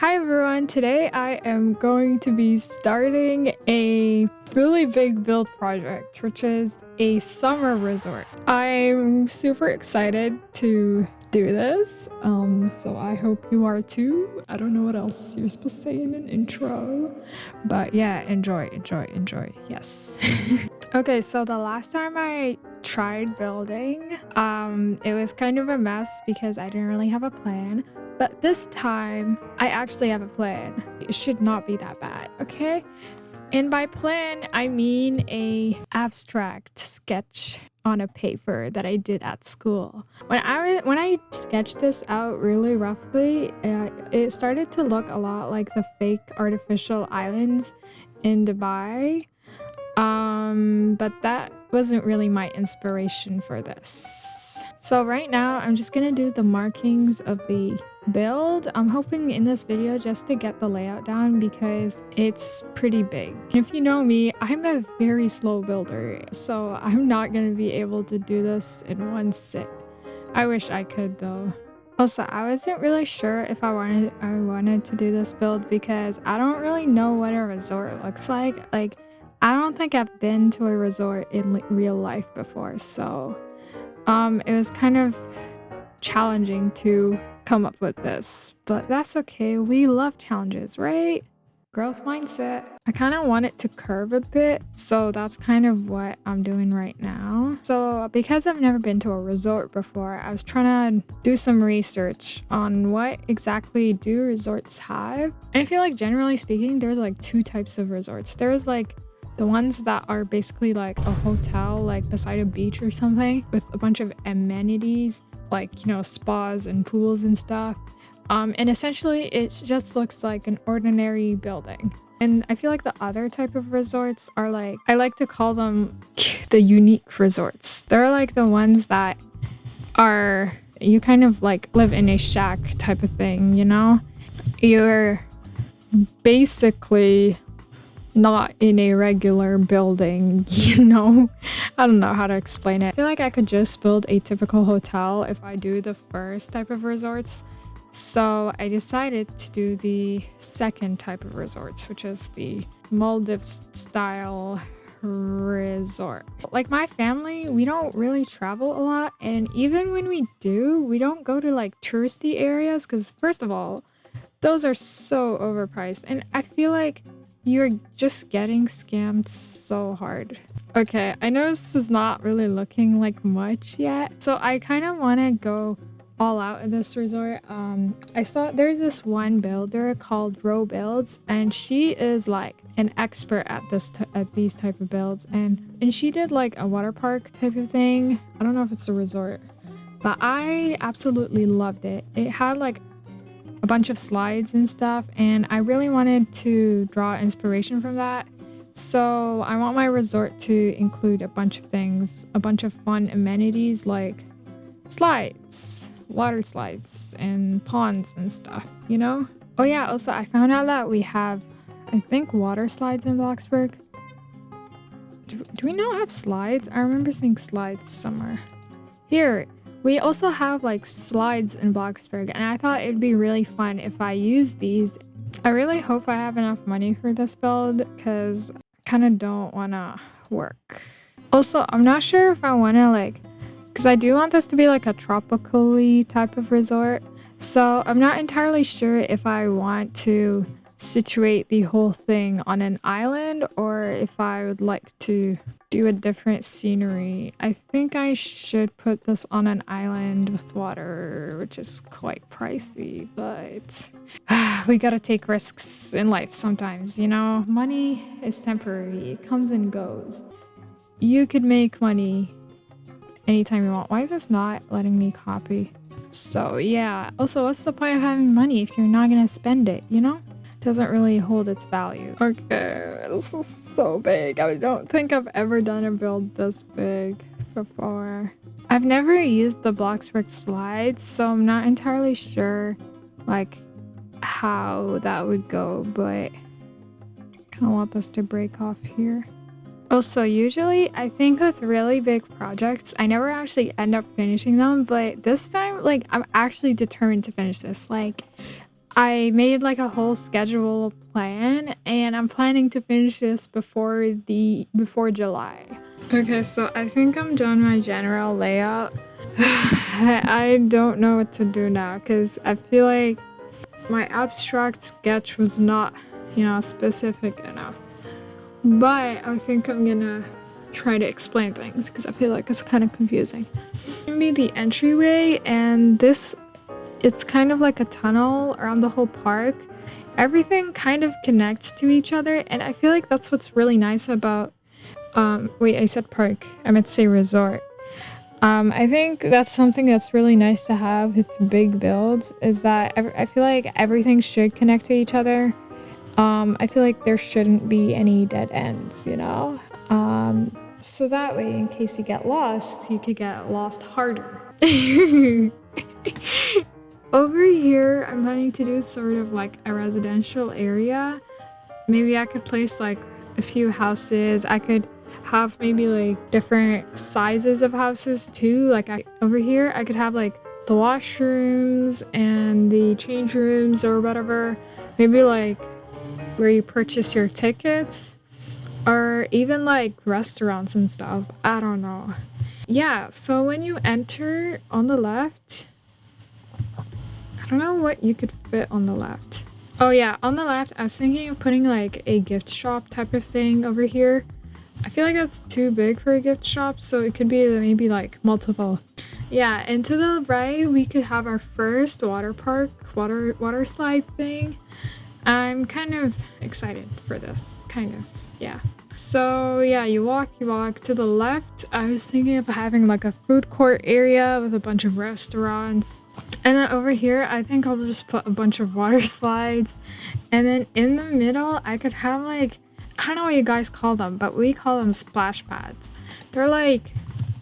Hi everyone, today I am going to be starting a really big build project, which is a summer resort. I'm super excited to do this, so I hope you are too. I don't know what else you're supposed to say in an intro, but yeah, enjoy, yes. Okay, so the last time I tried building, it was kind of a mess because I didn't really have a plan. But this time, I actually have a plan. It should not be that bad, okay? And by plan, I mean a abstract sketch on a paper that I did at school. When I sketched this out really roughly, it started to look a lot like the fake artificial islands in Dubai. But that wasn't really my inspiration for this. So right now, I'm just gonna do the markings of the build. I'm hoping in this video just to get the layout down because it's pretty big. If you know me, I'm a very slow builder, so I'm not gonna be able to do this in one sit. I wish I could though. Also, I wasn't really sure if I wanted to do this build because I don't really know what a resort looks like. Like, I don't think I've been to a resort in real life before, so it was kind of challenging to come up with this, but that's okay. We love challenges, right? Growth mindset. I kind of want it to curve a bit, so that's kind of what I'm doing right now. So because I've never been to a resort before, I was trying to do some research on what exactly do resorts have. And I feel like generally speaking, there's like two types of resorts. There's like the ones that are basically like a hotel, like beside a beach or something with a bunch of amenities, like, you know, spas and pools and stuff. And essentially it just looks like an ordinary building. And I feel like the other type of resorts are like, I like to call them the unique resorts. They're like the ones that are, you kind of like live in a shack type of thing, you know? You're basically not in a regular building, you know? I don't know how to explain it. I feel like I could just build a typical hotel if I do the first type of resorts. So I decided to do the second type of resorts, which is the Maldives style resort. Like my family, we don't really travel a lot, and even when we do, we don't go to like touristy areas because first of all, those are so overpriced, and I feel like you're just getting scammed so hard. Okay, I know this is not really looking like much yet, so I kind of want to go all out at this resort. I saw there's this one builder called Row Builds, and she is like an expert at these type of builds, and she did like a water park type of thing. I don't know if it's a resort, but I absolutely loved it. It had like a bunch of slides and stuff, and I really wanted to draw inspiration from that. So I want my resort to include a bunch of things, a bunch of fun amenities like slides, water slides, and ponds and stuff, you know? Oh yeah, also I found out that we have, I think, water slides in Bloxburg. Do we not have slides? I remember seeing slides somewhere. Here. We also have like slides in Bloxburg, and I thought it'd be really fun if I use these. I really hope I have enough money for this build because I kind of don't want to work. Also, I'm not sure if I want to like, because I do want this to be like a tropical-y type of resort. So I'm not entirely sure if I want to situate the whole thing on an island or if I would like to do a different scenery. I think I should put this on an island with water, which is quite pricey, but we gotta take risks in life sometimes, you know? Money is temporary, it comes and goes. You could make money anytime you want. Why is this not letting me copy? So yeah, also what's the point of having money if you're not gonna spend it, you know? Doesn't really hold its value. Okay, this is so big. I don't think I've ever done a build this big before. I've never used the Bloxburg slides, so I'm not entirely sure like how that would go, but I kind of want this to break off here. Also, usually I think with really big projects, I never actually end up finishing them, but this time, like, I'm actually determined to finish this. Like, I made like a whole schedule plan and I'm planning to finish this before July. Okay, so I think I'm done my general layout. I don't know what to do now because I feel like my abstract sketch was not, specific enough. But I think I'm gonna try to explain things because I feel like it's kind of confusing. Gonna be the entryway, and it's kind of like a tunnel around the whole park. Everything kind of connects to each other, and I feel like that's what's really nice about wait, I said park. I meant to say resort. I think that's something that's really nice to have with big builds is that I feel like everything should connect to each other. I feel like there shouldn't be any dead ends, so that way, in case you get lost, you could get lost harder. Over here, I'm planning to do sort of like a residential area. Maybe I could place like a few houses. I could have maybe like different sizes of houses too. Like over here, I could have like the washrooms and the change rooms or whatever. Maybe like where you purchase your tickets or even like restaurants and stuff. I don't know. Yeah, so when you enter on the left, I don't know what you could fit on the left. Oh yeah, on the left, I was thinking of putting like a gift shop type of thing over here. I feel like that's too big for a gift shop, so it could be maybe like multiple. Yeah, and to the right, we could have our first water park, water slide thing. I'm kind of excited for this, kind of, yeah. So yeah, you walk to the left. I was thinking of having like a food court area with a bunch of restaurants. And then over here, I think I'll just put a bunch of water slides. And then in the middle, I could have like, I don't know what you guys call them, but we call them splash pads. They're like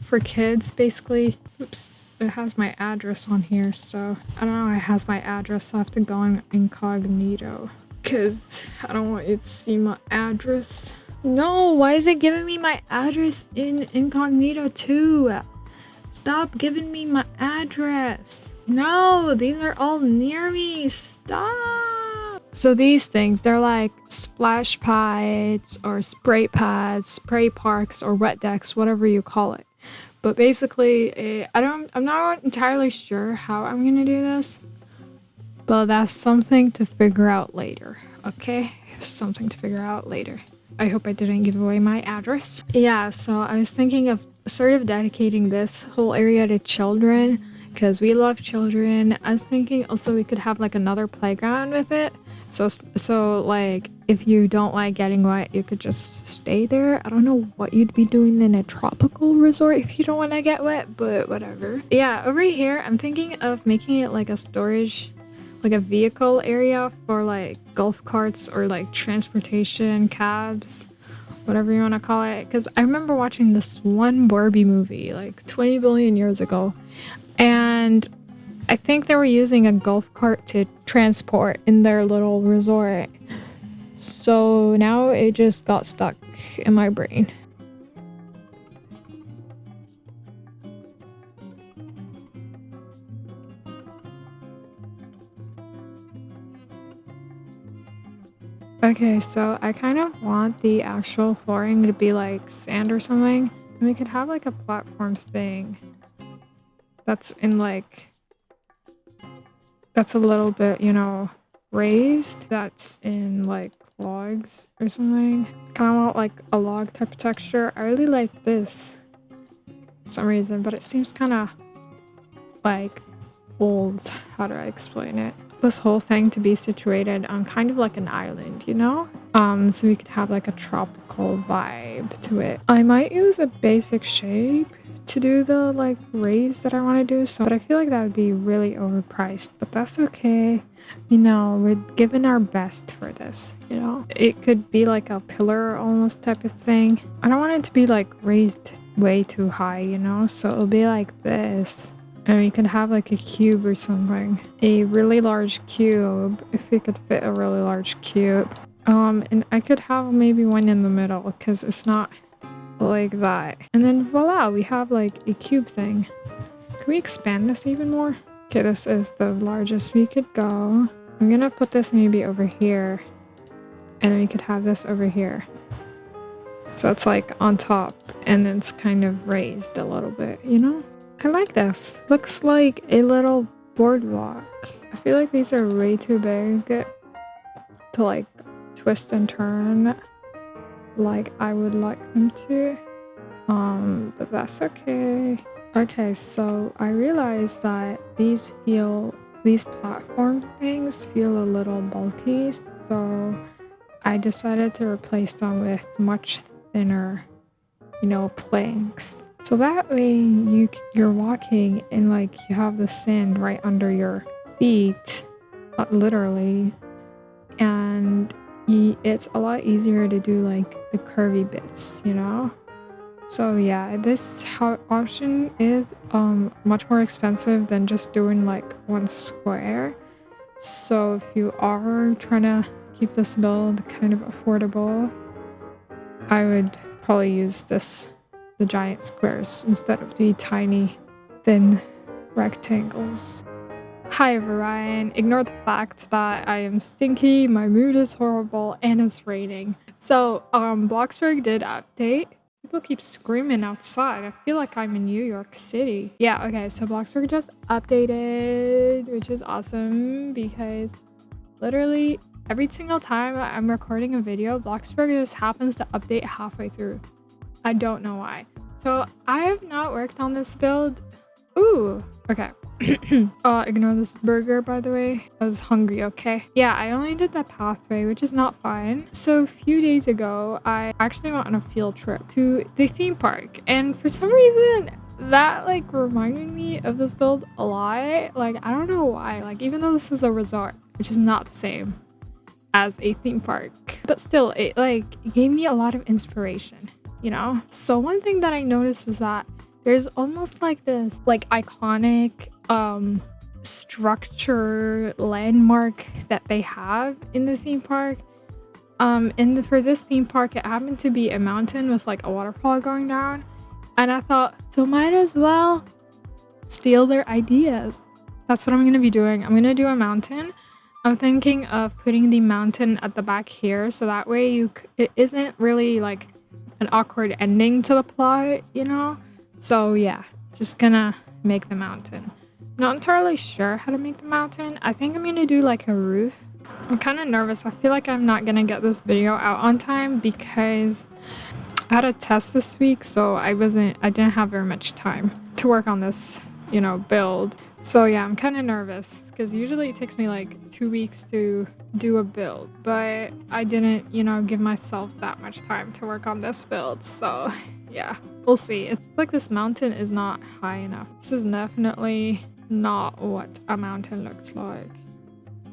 for kids, basically. Oops, it has my address on here, so I don't know, it has my address, so I have to go in incognito. Because I don't want you to see my address. No, why is it giving me my address in incognito too? Stop giving me my address. No, these are all near me. Stop. So these things, they're like splash pads or spray pads, spray parks or wet decks, whatever you call it. But basically, I'm not entirely sure how I'm gonna do this, but that's something to figure out later. Okay, something to figure out later. I hope I didn't give away my address. Yeah, so I was thinking of sort of dedicating this whole area to children because we love children. I was thinking also we could have like another playground with it. So like if you don't like getting wet, you could just stay there. I don't know what you'd be doing in a tropical resort if you don't want to get wet, but whatever. Yeah, over here, I'm thinking of making it like a storage, like a vehicle area for like golf carts or like transportation cabs, whatever you want to call it. Because I remember watching this one Barbie movie like 20 billion years ago, and I think they were using a golf cart to transport in their little resort. So now it just got stuck in my brain. Okay, so I kind of want the actual flooring to be like sand or something. And we could have like a platform thing that's in like, that's a little bit, raised. That's in like logs or something. Kind of want like a log type of texture. I really like this for some reason, but it seems kind of like old. How do I explain it? This whole thing to be situated on kind of like an island, so we could have like a tropical vibe to it. I might use a basic shape to do the like raise that I want to do, but I feel like that would be really overpriced, but that's okay. We're giving our best for this. It could be like a pillar almost type of thing. I don't want it to be like raised way too high, so it'll be like this. And we could have like a cube or something. A really large cube, if we could fit a really large cube. And I could have maybe one in the middle because it's not like that. And then voila, we have like a cube thing. Can we expand this even more? Okay, this is the largest we could go. I'm gonna put this maybe over here, and then we could have this over here. So it's like on top, and it's kind of raised a little bit, you know? I like this. Looks like a little boardwalk. I feel like these are way too big to like twist and turn like I would like them to. But that's okay. Okay, so I realized that these platform things feel a little bulky, so I decided to replace them with much thinner, planks. So that way you're walking and like you have the sand right under your feet, not literally, and it's a lot easier to do like the curvy bits, So yeah, this option is much more expensive than just doing like one square. So if you are trying to keep this build kind of affordable, I would probably use the giant squares instead of the tiny thin rectangles. Hi everyone, ignore the fact that I am stinky, my mood is horrible, and it's raining. So Bloxburg did update. People keep screaming outside. I feel like I'm in New York City. Yeah, okay, so Bloxburg just updated, which is awesome because literally every single time I'm recording a video, Bloxburg just happens to update halfway through. I don't know why. So I have not worked on this build. Ooh, okay. Ignore this burger, by the way. I was hungry, okay? Yeah, I only did the pathway, which is not fine. So a few days ago, I actually went on a field trip to the theme park. And for some reason, that like reminded me of this build a lot. Like, I don't know why. Like, even though this is a resort, which is not the same as a theme park. But still, it gave me a lot of inspiration, So one thing that I noticed was that there's almost like this iconic structure landmark that they have in the theme park. For this theme park, it happened to be a mountain with like a waterfall going down. And I thought, so might as well steal their ideas. That's what I'm going to be doing. I'm going to do a mountain. I'm thinking of putting the mountain at the back here. So that way it isn't really like an awkward ending to the plot, So yeah, just gonna make the mountain. Not entirely sure how to make the mountain. I think I'm gonna do like a roof. I'm kind of nervous. I feel like I'm not gonna get this video out on time because I had a test this week, so I didn't have very much time to work on this, build. So yeah, I'm kind of nervous because usually it takes me like 2 weeks to do a build, but I didn't, give myself that much time to work on this build. So yeah, we'll see. It's like this mountain is not high enough. This is definitely not what a mountain looks like.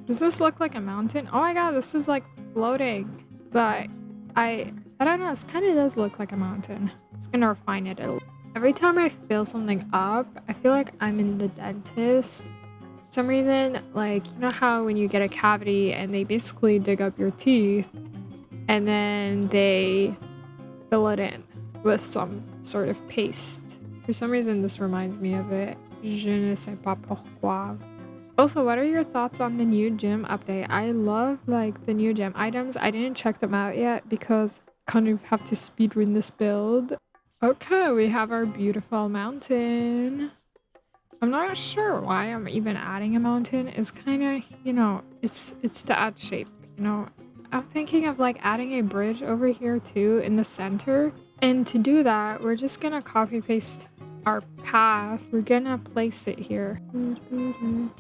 Does this look like a mountain? Oh my god, this is like floating. But I don't know, it kind of does look like a mountain. Just gonna refine it a little. Every time I fill something up, I feel like I'm in the dentist. For some reason, like, how when you get a cavity and they basically dig up your teeth and then they fill it in with some sort of paste. For some reason, this reminds me of it. Je ne sais pas pourquoi. Also, what are your thoughts on the new gym update? I love the new gym items. I didn't check them out yet because I kind of have to speedrun this build. Okay, we have our beautiful mountain. I'm not sure why I'm even adding a mountain. It's kind of, it's to add shape, I'm thinking of adding a bridge over here too in the center. And to do that, we're just gonna copy paste our path. We're gonna place it here.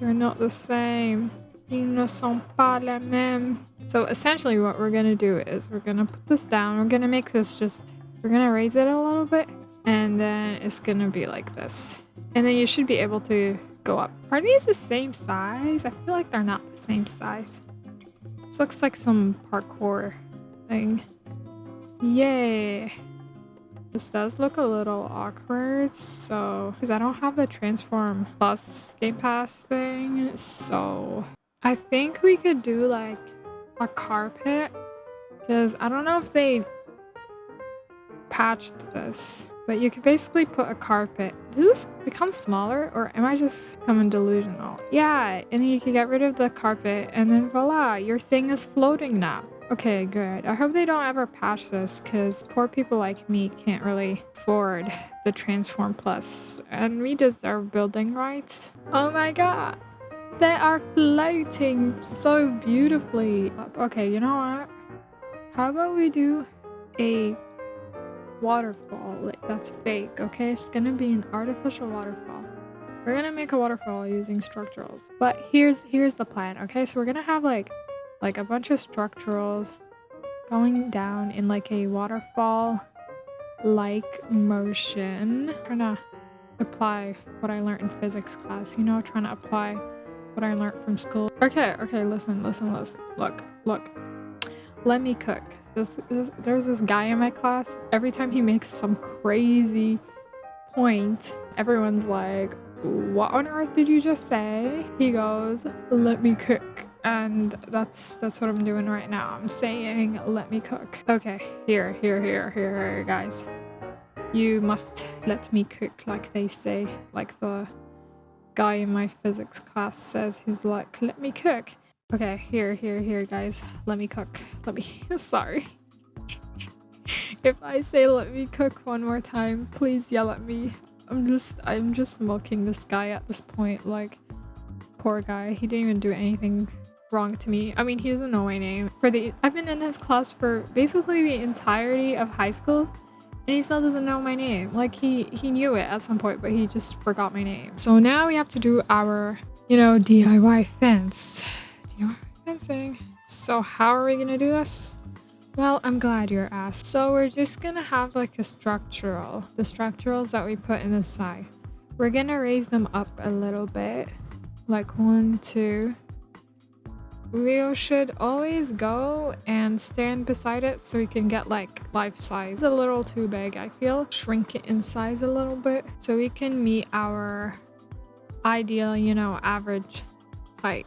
They're not the same. Ils ne sont pas les mêmes. So essentially what we're gonna do is we're gonna put this down. We're gonna make this we're gonna raise it a little bit. And then it's gonna be like this. And then you should be able to go up. Are these the same size? I feel like they're not the same size. This looks like some parkour thing. Yay. This does look a little awkward, so because I don't have the Transform Plus Game Pass thing, so I think we could do a carpet because I don't know if they patched this. But you could basically put a carpet. Does this become smaller or am I just becoming delusional? Yeah, and then you can get rid of the carpet and then voila, your thing is floating now. Okay, good. I hope they don't ever patch this because poor people like me can't really afford the Transform Plus and we deserve building rights. Oh my god. They are floating so beautifully. Okay, you know what? How about we do a waterfall? Like, that's fake, okay? It's gonna be an artificial waterfall. We're gonna make a waterfall using structurals. But here's the plan, okay? So we're gonna have like a bunch of structurals going down in like a waterfall like motion. Trying to apply what I learned in physics class, you know, trying to apply what I learned from school. Okay, listen. Look. Let me cook. There's this guy in my class. Every time he makes some crazy point, everyone's like, what on earth did you just say? He goes, let me cook. And that's what I'm doing right now. I'm saying, let me cook. Okay, here, guys. You must let me cook, like they say. Like the guy in my physics class says, he's like, let me cook. Okay, here, guys. Let me cook. Sorry. If I say let me cook one more time, please yell at me. I'm just mocking this guy at this point. Like, poor guy. He didn't even do anything wrong to me. I mean, he doesn't know my name. I've been in his class for basically the entirety of high school, and he still doesn't know my name. Like, he knew it at some point, but he just forgot my name. So now we have to do our, DIY fence. DIY fencing. So how are we gonna do this? Well, I'm glad you're asked. So we're just gonna have like the structurals that we put in the side. We're gonna raise them up a little bit, like 1, 2. We should always go and stand beside it so we can get like life size. It's a little too big, I feel. Shrink it in size a little bit so we can meet our ideal, average height.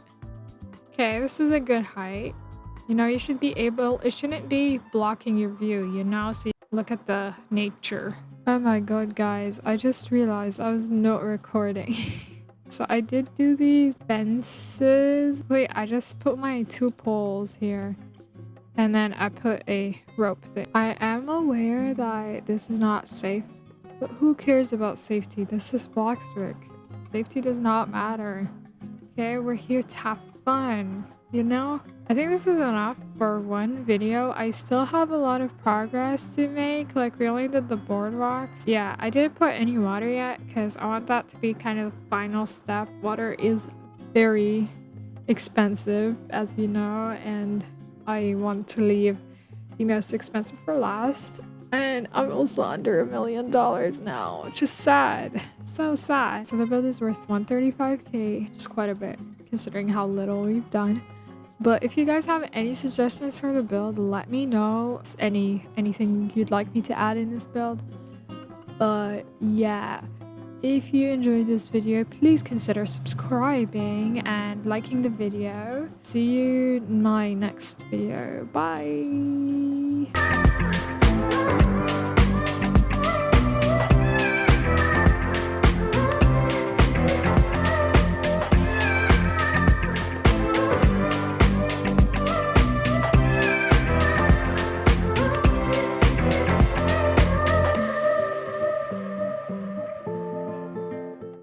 Okay, this is a good height. You should be able, it shouldn't be blocking your view, so look at the nature. Oh my god, guys, I just realized I was not recording. So I did do these fences. Wait, I just put my 2 poles here. And then I put a rope thing. I am aware that this is not safe, but who cares about safety? This is Bloxburg. Safety does not matter. Okay, we're here to have fun, I think this is enough for one video. I still have a lot of progress to make. Like, we only did the boardwalks. Yeah, I didn't put any water yet because I want that to be kind of the final step. Water is very expensive, as you know, and I want to leave the most expensive for last. And I'm also under $1 million now, which is sad. So sad. So the build is worth 135k, which is quite a bit considering how little we've done. But if you guys have any suggestions for the build, let me know. Anything you'd like me to add in this build. But yeah, if you enjoyed this video, please consider subscribing and liking the video. See you in my next video. Bye.